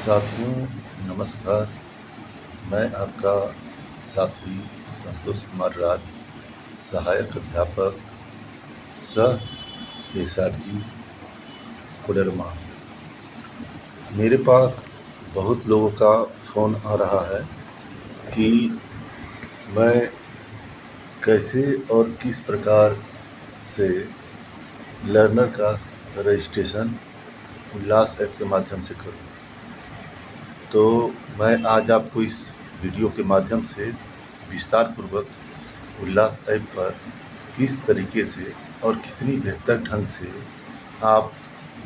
साथियों नमस्कार। मैं आपका साथी संतोष कुमार राज, सहायक अध्यापक सह एसआरजी कोडरमा। मेरे पास बहुत लोगों का फ़ोन आ रहा है कि मैं कैसे और किस प्रकार से लर्नर का रजिस्ट्रेशन उल्लास ऐप के माध्यम से करूं। तो मैं आज आपको इस वीडियो के माध्यम से विस्तार पूर्वक उल्लास ऐप पर किस तरीके से और कितनी बेहतर ढंग से आप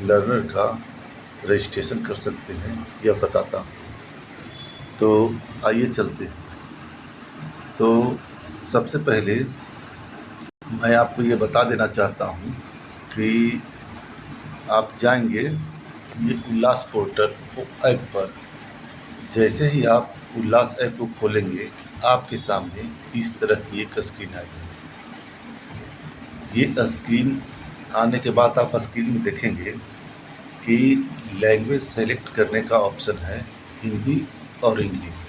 लर्नर का रजिस्ट्रेशन कर सकते हैं यह बताता हूँ। तो आइए चलते हैं। तो सबसे पहले मैं आपको ये बता देना चाहता हूँ कि आप जाएंगे ये उल्लास पोर्टल ऐप पर। जैसे ही आप उल्लास ऐप को खोलेंगे आपके सामने इस तरह की एक स्क्रीन आएगी। ये स्क्रीन आने के बाद आप स्क्रीन में देखेंगे कि लैंग्वेज सेलेक्ट करने का ऑप्शन है हिंदी और इंग्लिश।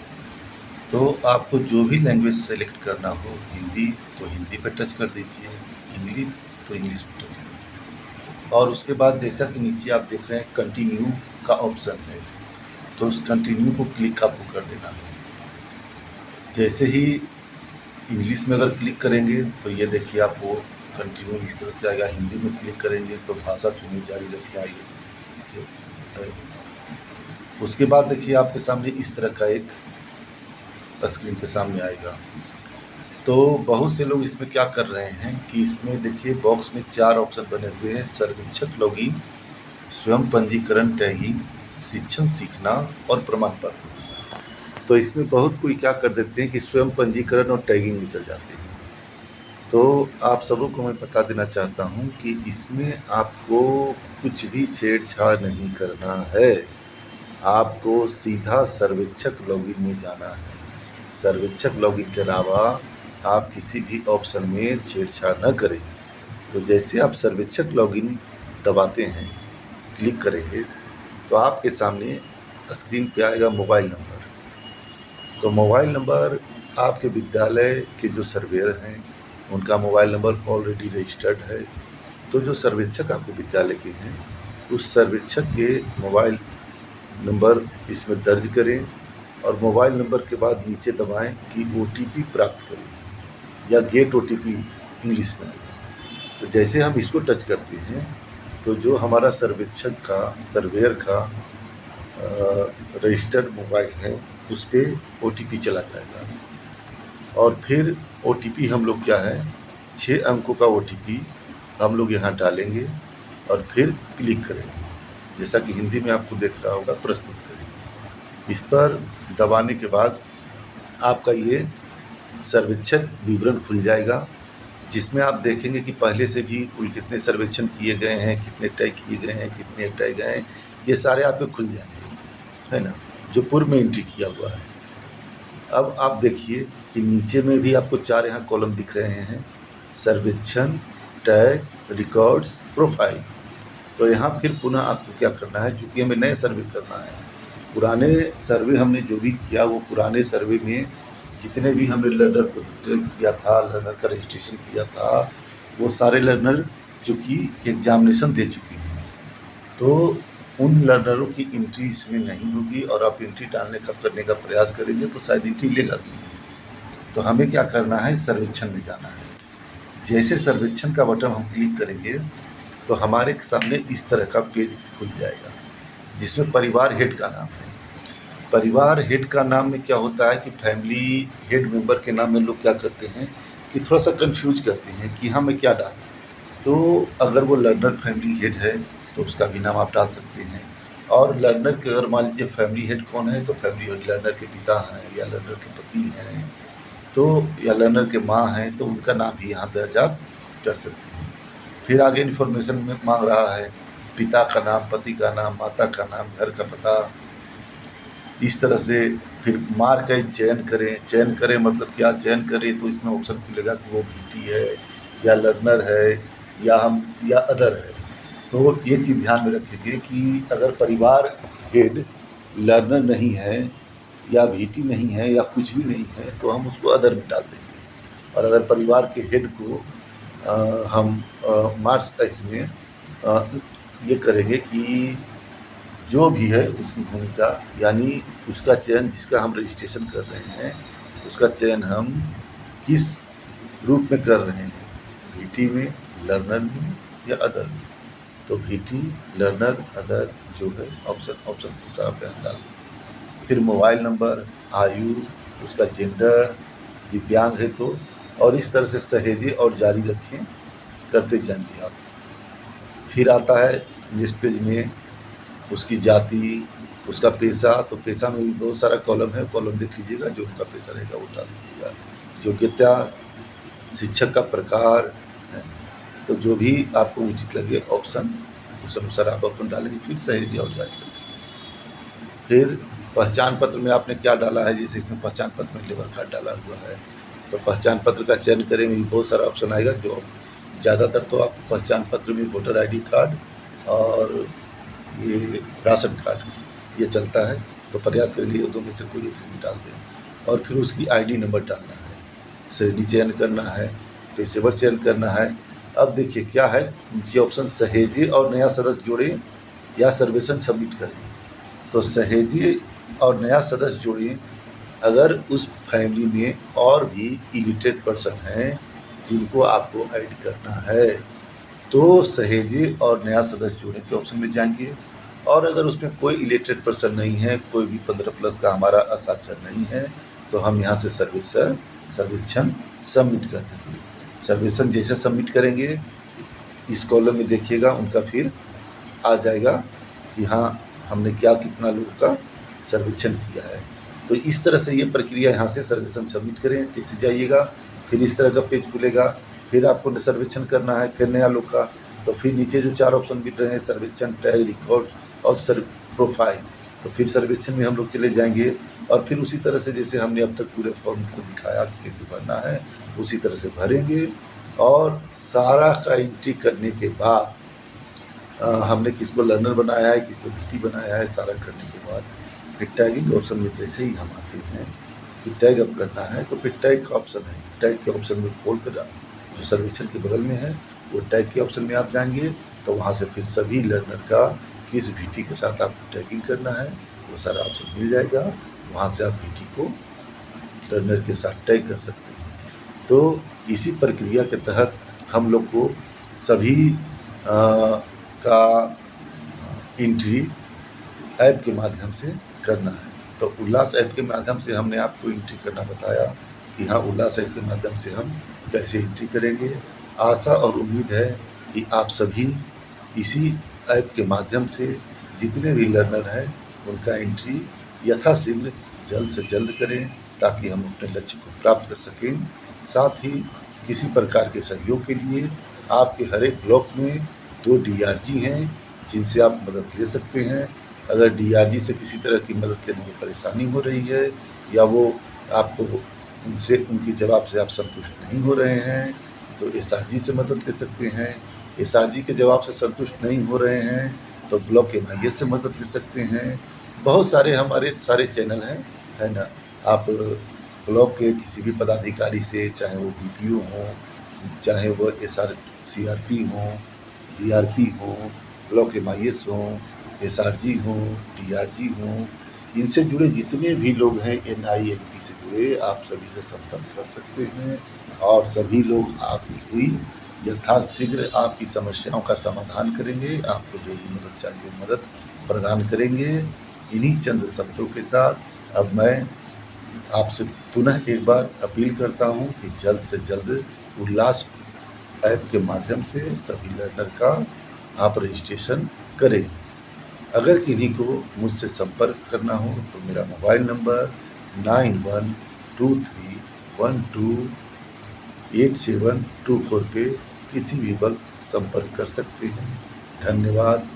तो आपको जो भी लैंग्वेज सेलेक्ट करना हो, हिंदी तो हिंदी पर टच कर दीजिए, इंग्लिश तो इंग्लिश पर टच करिए। और उसके बाद जैसा कि नीचे आप देख रहे हैं कंटिन्यू का ऑप्शन है, तो उस कंटिन्यू को क्लिक आपको कर देना है। जैसे ही इंग्लिश में अगर क्लिक करेंगे तो ये देखिए आपको कंटिन्यू इस तरह से आएगा। हिंदी में क्लिक करेंगे तो भाषा चुनी जारी रखे आइए। उसके बाद देखिए आपके सामने इस तरह का एक स्क्रीन के सामने आएगा। तो बहुत से लोग इसमें क्या कर रहे हैं कि इसमें देखिए बॉक्स में 4 ऑप्शन बने हुए हैं: सर्वेक्षक लॉगिन, स्वयं पंजीकरण, टैगिंग, शिक्षण सीखना और प्रमाण पत्र। तो इसमें बहुत कोई क्या कर देते हैं कि स्वयं पंजीकरण और टैगिंग में चल जाते हैं। तो आप सबों को मैं बता देना चाहता हूं कि इसमें आपको कुछ भी छेड़छाड़ नहीं करना है। आपको सीधा सर्वेक्षक लॉगिन में जाना है। सर्वेक्षक लॉगिन के अलावा आप किसी भी ऑप्शन में छेड़छाड़ न करें। तो जैसे आप सर्वेक्षक लॉगिन दबाते हैं, क्लिक करेंगे तो आपके सामने स्क्रीन पे आएगा मोबाइल नंबर। तो मोबाइल नंबर आपके विद्यालय के जो सर्वेयर हैं उनका मोबाइल नंबर ऑलरेडी रजिस्टर्ड है। तो जो सर्वेक्षक आपके विद्यालय के हैं उस सर्वेक्षक के मोबाइल नंबर इसमें दर्ज करें और मोबाइल नंबर के बाद नीचे दबाएं कि OTP प्राप्त करें या गेट OTP इंग्लिश में आएगा। तो जैसे हम इसको टच करते हैं तो जो हमारा सर्वेयर का रजिस्टर्ड मोबाइल है उस पर OTP चला जाएगा। और फिर OTP हम लोग क्या है 6 अंकों का OTP हम लोग यहाँ डालेंगे और फिर क्लिक करेंगे। जैसा कि हिंदी में आपको देख रहा होगा, प्रस्तुत करेंगे। इस पर दबाने के बाद आपका ये सर्वेक्षण विवरण खुल जाएगा, जिसमें आप देखेंगे कि पहले से भी कुल कितने सर्वेक्षण किए गए हैं, कितने टैग किए गए हैं, कितने हटाए गए हैं, ये सारे आपको खुल जाएंगे, है ना, जो पूर्व में एंट्री किया हुआ है। अब आप देखिए कि नीचे में भी आपको 4 यहाँ कॉलम दिख रहे हैं: सर्वेक्षण, टैग, रिकॉर्ड्स, प्रोफाइल। तो यहाँ फिर पुनः आपको क्या करना है, चूँकि हमें नए सर्वे करना है। पुराने सर्वे हमने जो भी किया वो पुराने सर्वे में जितने भी हमने लर्नर को किया था, लर्नर का रजिस्ट्रेशन किया था, वो सारे लर्नर जो कि एग्जामिनेशन दे चुके हैं। तो उन लर्नरों की एंट्री इसमें नहीं होगी और आप एंट्री करने का प्रयास करेंगे तो शायद एंट्री लेगा भी नहीं। तो हमें क्या करना है, सर्वेक्षण में जाना है। जैसे सर्वेक्षण का बटन हम क्लिक करेंगे तो हमारे सामने इस तरह का पेज खुल जाएगा, जिसमें परिवार हेड का नाम है। परिवार हेड का नाम में क्या होता है कि फैमिली हेड मेंबर के नाम में लोग क्या करते हैं कि थोड़ा सा कंफ्यूज करते हैं कि हाँ मैं क्या डालूं। तो अगर वो लर्नर फैमिली हेड है तो उसका भी नाम आप डाल सकते हैं। और लर्नर के अगर मान लीजिए फैमिली हेड कौन है, तो फैमिली हेड लर्नर के पिता हैं या लर्नर के पति हैं, तो या लर्नर के माँ हैं, तो उनका नाम भी यहाँ दर्ज आप कर सकते हैं। फिर आगे इन्फॉर्मेशन में मांग रहा है पिता का नाम, पति का नाम, माता का नाम, घर का पता, इस तरह से। फिर मार्क का चयन करें मतलब क्या चयन करें, तो इसमें ऑप्शन खुलेगा कि वो बेटी है या लर्नर है या अदर है। तो एक चीज़ ध्यान में रखेंगे कि अगर परिवार हेड लर्नर नहीं है या VT नहीं है या कुछ भी नहीं है तो हम उसको अदर में डाल देंगे। और अगर परिवार के हेड को हम मार्च इसमें ये करेंगे कि जो भी है उसकी भूमिका, यानी उसका चयन जिसका हम रजिस्ट्रेशन कर रहे हैं उसका चयन हम किस रूप में कर रहे हैं, VT में, लर्नर में या अदर में। तो VT, लर्नर, अदर जो है ऑप्शन सारा पे हम डाल दें। फिर मोबाइल नंबर, आयु, उसका जेंडर, दिव्यांग है तो, और इस तरह से सहेजे और जारी रखें करते जाएंगे आप। फिर आता है नेक्स्ट पेज में उसकी जाति, उसका पेशा। तो पेशा में भी बहुत सारा कॉलम है, कॉलम देख लीजिएगा, जो उनका पेशा रहेगा वो डाल दीजिएगा। योग्यता, शिक्षक का प्रकार है, तो जो भी आपको उचित लगे ऑप्शन उस अनुसार आप अपन डालेंगे। फिर सहेजे और जारी रखें। फिर पहचान पत्र में आपने क्या डाला है, जैसे इसमें पहचान पत्र में लेबर कार्ड डाला हुआ है तो पहचान पत्र का चयन करेंगे, बहुत सारा ऑप्शन आएगा। जो ज़्यादातर तो आपको पहचान पत्र में वोटर ID कार्ड और ये राशन कार्ड ये चलता है, तो प्रयास करेंगे ये दो में से कोई एक डाल दें। और फिर उसकी ID नंबर डालना है, श्रेणी चयन करना है, पेशेवर चयन करना है। अब देखिए क्या है, नीचे ऑप्शन सहेजे और नया सदस्य जोड़ें या सर्वेक्षण सबमिट करें। तो सहेजे और नया सदस्य जोड़ें अगर उस फैमिली में और भी इलिटरेट पर्सन हैं जिनको आपको ऐड करना है, तो सहेजे और नया सदस्य जोड़ने के ऑप्शन में जाएंगे। और अगर उसमें कोई इलिटरेट पर्सन नहीं है, कोई भी 15+ का हमारा असाक्षर नहीं है, तो हम यहाँ से सर्वेक्षण सबमिट कर देंगे। सर्वेक्षण जैसे सबमिट करेंगे इस कॉलम में देखिएगा उनका फिर आ जाएगा कि हाँ हमने क्या कितना लोगों का सर्वेक्षण किया है। तो इस तरह से ये प्रक्रिया यहाँ से सर्वेक्षण सबमिट करें, जैसे जाइएगा फिर इस तरह का पेज खुलेगा। फिर आपको सर्वेक्षण करना है फिर नया लोग का, तो फिर नीचे जो 4 ऑप्शन मिल रहे हैं, सर्वेक्षण, टैग, रिकॉर्ड और प्रोफाइल, तो फिर सर्वेक्षण में हम लोग चले जाएंगे। और फिर उसी तरह से जैसे हमने अब तक पूरे फॉर्म को दिखाया कि कैसे भरना है उसी तरह से भरेंगे। और सारा का एंट्री करने के बाद हमने किसको लर्नर बनाया है, किसको VT बनाया है, सारा करने के बाद फिर टैगिंग ऑप्शन में जैसे ही हम आते हैं कि टैग अप करना है, तो फिर टैग का ऑप्शन है, टैग के ऑप्शन में खोल कर जो सर्वेक्षण के बगल में है वो टैग के ऑप्शन में आप जाएंगे, तो वहाँ से फिर सभी लर्नर का किस VT के साथ आपको टैगिंग करना है वो सारा ऑप्शन मिल जाएगा। वहाँ से आप VT को लर्नर के साथ टैग कर सकते हैं। तो इसी प्रक्रिया के तहत हम लोग को सभी का एंट्री ऐप के माध्यम से करना है। तो उल्लास ऐप के माध्यम से हमने आपको एंट्री करना बताया कि हाँ उल्लास ऐप के माध्यम से हम कैसे एंट्री करेंगे। आशा और उम्मीद है कि आप सभी इसी ऐप के माध्यम से जितने भी लर्नर हैं उनका एंट्री यथाशीघ्र जल्द से जल्द करें ताकि हम अपने लक्ष्य को प्राप्त कर सकें। साथ ही किसी प्रकार के सहयोग के लिए आपके हर एक ब्लॉक में 2 DRG हैं जिनसे आप मदद ले सकते हैं। अगर DRG से किसी तरह की मदद लेने में परेशानी हो रही है या वो आपको उनसे उनके जवाब से आप संतुष्ट नहीं हो रहे हैं तो SRG से मदद ले सकते हैं। SRG के जवाब से संतुष्ट नहीं हो रहे हैं तो ब्लॉक MIS से मदद ले सकते हैं। बहुत सारे हमारे सारे चैनल हैं, है ना। आप ब्लॉक के किसी भी पदाधिकारी से, चाहे वो BPO हो, चाहे वो CRP हो, DRP हो, ब्लॉक MIS हो, SRG हो, DRG हो, इनसे जुड़े जितने भी लोग हैं NILP से जुड़े, आप सभी से संपर्क कर सकते हैं और सभी लोग आपकी यथाशीघ्र आपकी समस्याओं का समाधान करेंगे। आपको जो भी मदद चाहिए वो मदद प्रदान करेंगे। इन्हीं चंद शब्दों के साथ अब मैं आपसे पुनः एक बार अपील करता हूं कि जल्द से जल्द उल्लास ऐप के माध्यम से सभी लर्नर का आप रजिस्ट्रेशन करें। अगर किन्हीं को मुझसे संपर्क करना हो तो मेरा मोबाइल नंबर 9123128724 पे किसी भी वक्त संपर्क कर सकते हैं। धन्यवाद।